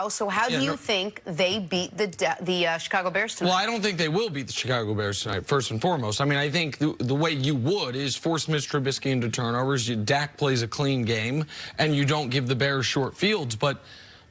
So how do you think they beat the Chicago Bears tonight? Well, I don't think they will beat the Chicago Bears tonight, first and foremost. I mean, I think the way you would is force Mitch Trubisky into turnovers. Dak plays a clean game, and you don't give the Bears short fields. But,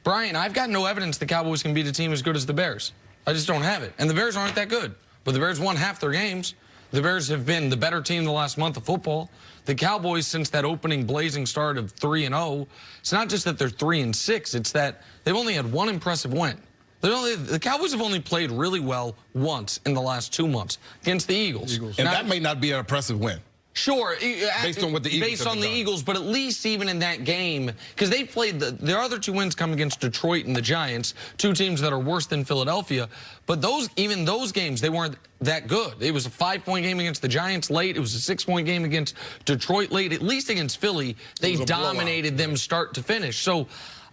Brian, I've got no evidence the Cowboys can beat a team as good as the Bears. I just don't have it. And the Bears aren't that good. But the Bears won half their games. The Bears have been the better team the last month of football. The Cowboys, since that opening blazing start of 3-0, it's not just that they're 3-6, it's that they've only had one impressive win. The Cowboys have only played really well once in the last 2 months against the Eagles. And that may not be an impressive win. Sure, based on what the Eagles based on the Eagles, but at least even in that game, because they played their other two wins come against Detroit and the Giants, two teams that are worse than Philadelphia. But even those games, they weren't that good. It was a 5-point game against the Giants late. It was a 6-point game against Detroit late. At least against Philly, they dominated them start to finish. So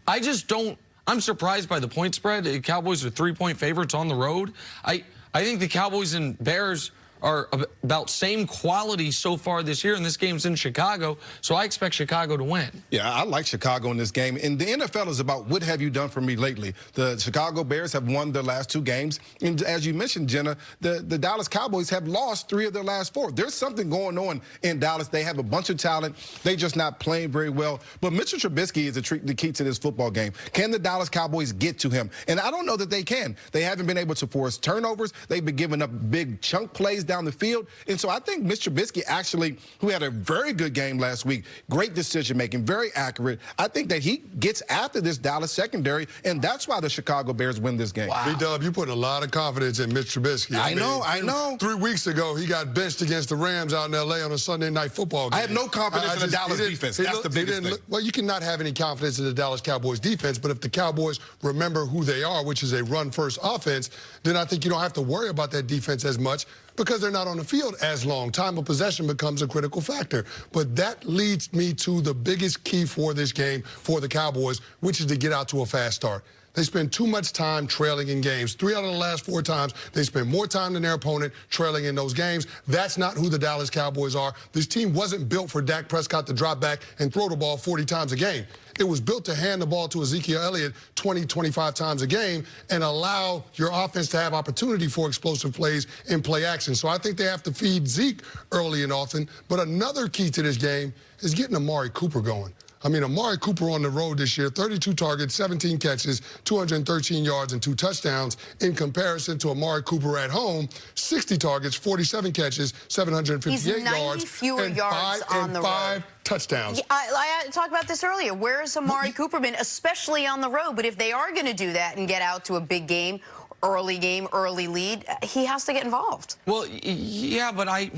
I just don't. I'm surprised by the point spread. The Cowboys are 3-point favorites on the road. I think the Cowboys and Bears are about same quality so far this year, and this game's in Chicago, so I expect Chicago to win. Yeah, I like Chicago in this game, and the NFL is about what have you done for me lately. The Chicago Bears have won their last 2 games, and as you mentioned, Jenna, the Dallas Cowboys have lost 3 of their last 4. There's something going on in Dallas. They have a bunch of talent. They're just not playing very well, but Mitchell Trubisky is the key to this football game. Can the Dallas Cowboys get to him? And I don't know that they can. They haven't been able to force turnovers. They've been giving up big chunk plays down the field. And so I think Mitch Trubisky actually, who had a very good game last week, great decision-making, very accurate, I think that he gets after this Dallas secondary, and that's why the Chicago Bears win this game. Wow. B-Dub, you put a lot of confidence in Mitch Trubisky. I know. 3 weeks ago, he got benched against the Rams out in L.A. on a Sunday night football game. I have no confidence in the Dallas defense. That's the biggest thing. Well, you cannot have any confidence in the Dallas Cowboys defense, but if the Cowboys remember who they are, which is a run-first offense, then I think you don't have to worry about that defense as much because they're not on the field as long. Time of possession becomes a critical factor. But that leads me to the biggest key for this game for the Cowboys, which is to get out to a fast start. They spend too much time trailing in games. 3 out of the last 4 times, they spend more time than their opponent trailing in those games. That's not who the Dallas Cowboys are. This team wasn't built for Dak Prescott to drop back and throw the ball 40 times a game. It was built to hand the ball to Ezekiel Elliott 20, 25 times a game and allow your offense to have opportunity for explosive plays in play action. So I think they have to feed Zeke early and often. But another key to this game is getting Amari Cooper going. I mean, Amari Cooper on the road this year, 32 targets, 17 catches, 213 yards, and 2 touchdowns. In comparison to Amari Cooper at home, 60 targets, 47 catches, 758 yards, fewer yards on the road. 5 touchdowns. I talked about this earlier. Where has Amari Cooper been, especially on the road? But if they are going to do that and get out to a big game, early lead, he has to get involved. Well, yeah, but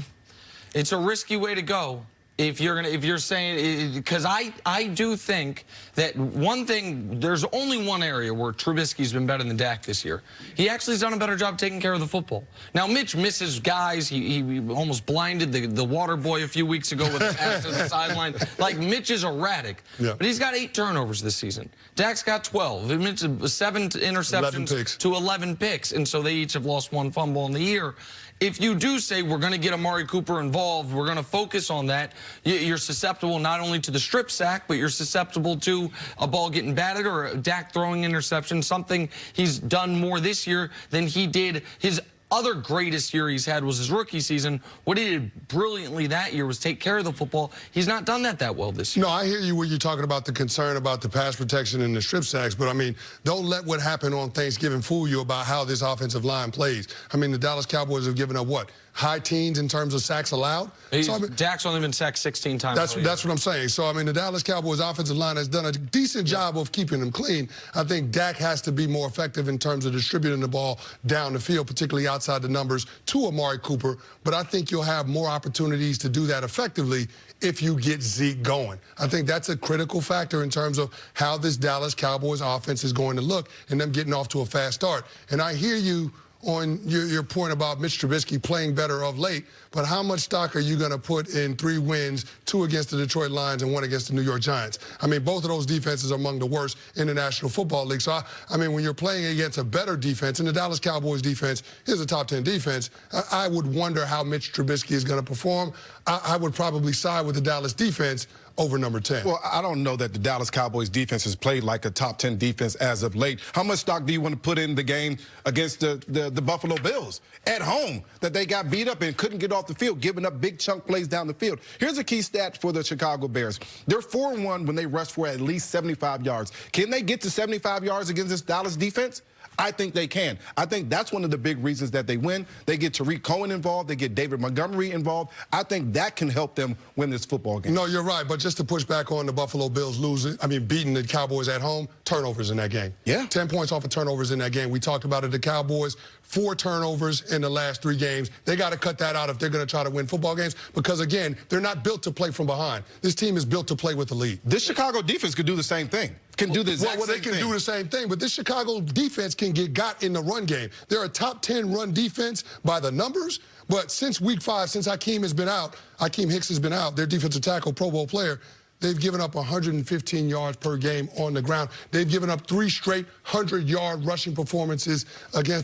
it's a risky way to go. If you're saying, because I do think that one thing, there's only one area where Trubisky's been better than Dak this year. He actually has done a better job taking care of the football. Now, Mitch misses guys. He almost blinded the water boy a few weeks ago with a pass to the sideline. Like, Mitch is erratic, but he's got 8 turnovers this season. Dak's got 12. Mitch 7 interceptions to 11 picks, and so they each have lost 1 fumble in the year. If you do say we're going to get Amari Cooper involved, we're going to focus on that, you're susceptible not only to the strip sack, but you're susceptible to a ball getting batted or a Dak throwing interception, something he's done more this year than he did his other greatest year he's had was his rookie season. What he did brilliantly that year was take care of the football. He's not done that well this year. No, I hear you when you're talking about the concern about the pass protection and the strip sacks, but, I mean, don't let what happened on Thanksgiving fool you about how this offensive line plays. I mean, the Dallas Cowboys have given up, what, high teens in terms of sacks allowed? So, I mean, Dak's only been sacked 16 times. That's what I'm saying. So, I mean, the Dallas Cowboys offensive line has done a decent job of keeping them clean. I think Dak has to be more effective in terms of distributing the ball down the field, particularly outside the numbers, to Amari Cooper. But I think you'll have more opportunities to do that effectively if you get Zeke going. I think that's a critical factor in terms of how this Dallas Cowboys offense is going to look and them getting off to a fast start. And I hear you on your point about Mitch Trubisky playing better of late, but how much stock are you going to put in 3 wins, 2 against the Detroit Lions and 1 against the New York Giants? I mean, both of those defenses are among the worst in the National Football League. So, I mean, when you're playing against a better defense, and the Dallas Cowboys defense is a top 10 defense, I would wonder how Mitch Trubisky is going to perform. I would probably side with the Dallas defense over number 10. Well, I don't know that the Dallas Cowboys defense has played like a top 10 defense as of late. How much stock do you want to put in the game against the Buffalo Bills at home that they got beat up and couldn't get off the field, giving up big chunk plays down the field? Here's a key stat for the Chicago Bears. They're 4-1 when they rush for at least 75 yards. Can they get to 75 yards against this Dallas defense? I think they can. I think that's one of the big reasons that they win. They get Tariq Cohen involved. They get David Montgomery involved. I think that can help them win this football game. No, you're right. But just to push back on the Buffalo Bills beating the Cowboys at home, turnovers in that game. Yeah. 10 points off of turnovers in that game. We talked about it. The Cowboys, 4 turnovers in the last 3 games. They got to cut that out if they're going to try to win football games because, again, they're not built to play from behind. This team is built to play with the lead. This Chicago defense could do the same thing. Can do the exact Well, they can do the same thing, but this Chicago defense can get got in the run game. They're a top 10 run defense by the numbers, but since week 5, since Hakeem Hicks has been out, their defensive tackle, Pro Bowl player, they've given up 115 yards per game on the ground. They've given up 3 straight 100-yard rushing performances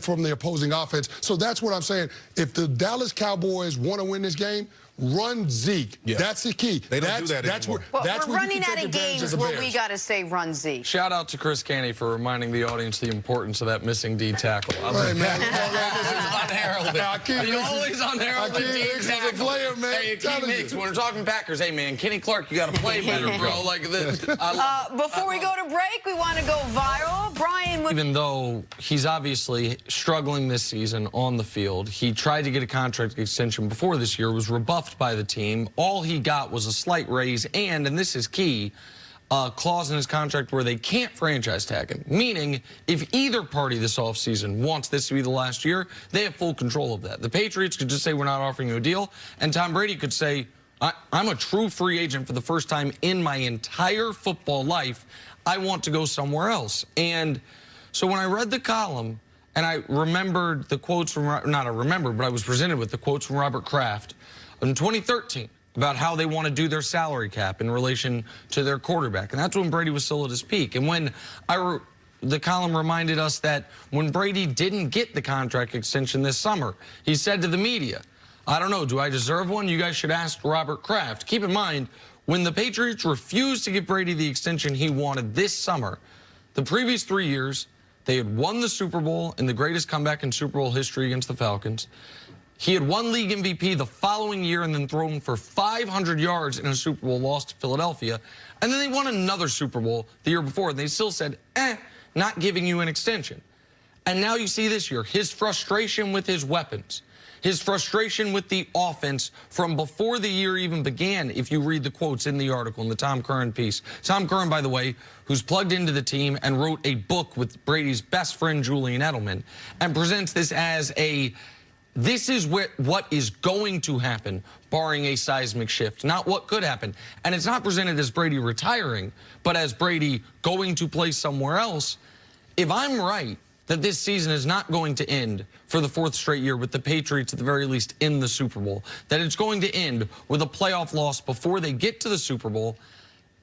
from the opposing offense. So that's what I'm saying. If the Dallas Cowboys want to win this game, run Zeke. Yeah. That's the key. They don't do that anymore. We're running out of games where we got to say run Zeke. Shout out to Chris Canny for reminding the audience the importance of that missing D tackle. Hey, man. Unheralded. Always unheralded D tackle. A player, man. Hey, Hakeem Hicks, when we're talking Packers, hey, man, Kenny Clark, you got to play better, bro. Like this. Before we go to break, we want to go viral. Brian, even though he's obviously struggling this season on the field, he tried to get a contract extension before this year, was rebuffed by the team. All he got was a slight raise and this is key, a clause in his contract where they can't franchise tag him. Meaning, if either party this offseason wants this to be the last year, they have full control of that. The Patriots could just say, we're not offering you a deal, and Tom Brady could say, I'm a true free agent for the first time in my entire football life. I want to go somewhere else. And so when I read the column, and I remembered the quotes from, not I remembered, but I was presented with the quotes from Robert Kraft in 2013 about how they want to do their salary cap in relation to their quarterback. And that's when Brady was still at his peak. And when the column reminded us that when Brady didn't get the contract extension this summer, he said to the media, I don't know, do I deserve one? You guys should ask Robert Kraft. Keep in mind, when the Patriots refused to give Brady the extension he wanted this summer, the previous 3 years, they had won the Super Bowl in the greatest comeback in Super Bowl history against the Falcons. He had won league MVP the following year and then thrown for 500 yards in a Super Bowl loss to Philadelphia. And then they won another Super Bowl the year before, and they still said, not giving you an extension. And now you see this year, his frustration with his weapons, his frustration with the offense from before the year even began, if you read the quotes in the article, in the Tom Curran piece. Tom Curran, by the way, who's plugged into the team and wrote a book with Brady's best friend, Julian Edelman, and presents this as this is what is going to happen, barring a seismic shift, not what could happen. And it's not presented as Brady retiring, but as Brady going to play somewhere else. If I'm right that this season is not going to end for the 4th straight year with the Patriots at the very least in the Super Bowl, that it's going to end with a playoff loss before they get to the Super Bowl,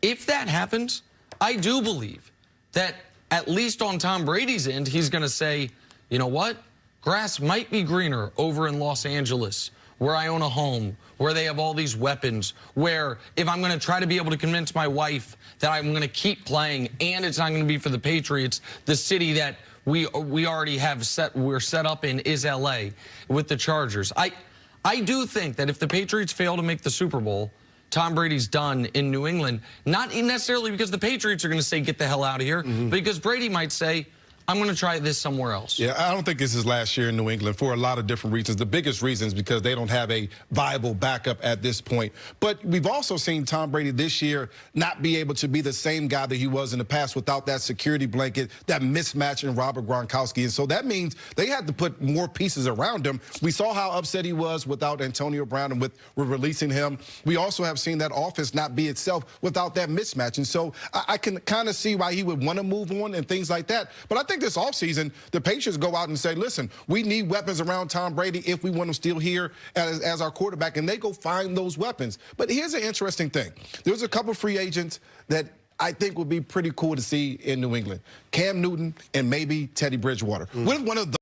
if that happens, I do believe that at least on Tom Brady's end, he's going to say, you know what? Grass might be greener over in Los Angeles, where I own a home, where they have all these weapons, where if I'm going to try to be able to convince my wife that I'm going to keep playing and it's not going to be for the Patriots, the city that we already have we're set up in is LA with the Chargers. I do think that if the Patriots fail to make the Super Bowl, Tom Brady's done in New England, not necessarily because the Patriots are going to say, get the hell out of here, because Brady might say, I'm going to try this somewhere else. Yeah, I don't think this is last year in New England for a lot of different reasons. The biggest reason is because they don't have a viable backup at this point. But we've also seen Tom Brady this year not be able to be the same guy that he was in the past without that security blanket, that mismatch in Robert Gronkowski. And so that means they had to put more pieces around him. We saw how upset he was without Antonio Brown and with releasing him. We also have seen that offense not be itself without that mismatch. And so I can kind of see why he would want to move on and things like that. But I think this offseason, the Patriots go out and say, listen, we need weapons around Tom Brady if we want him still here as our quarterback, and they go find those weapons. But here's an interesting thing. There's a couple free agents that I think would be pretty cool to see in New England. Cam Newton and maybe Teddy Bridgewater. What if one of those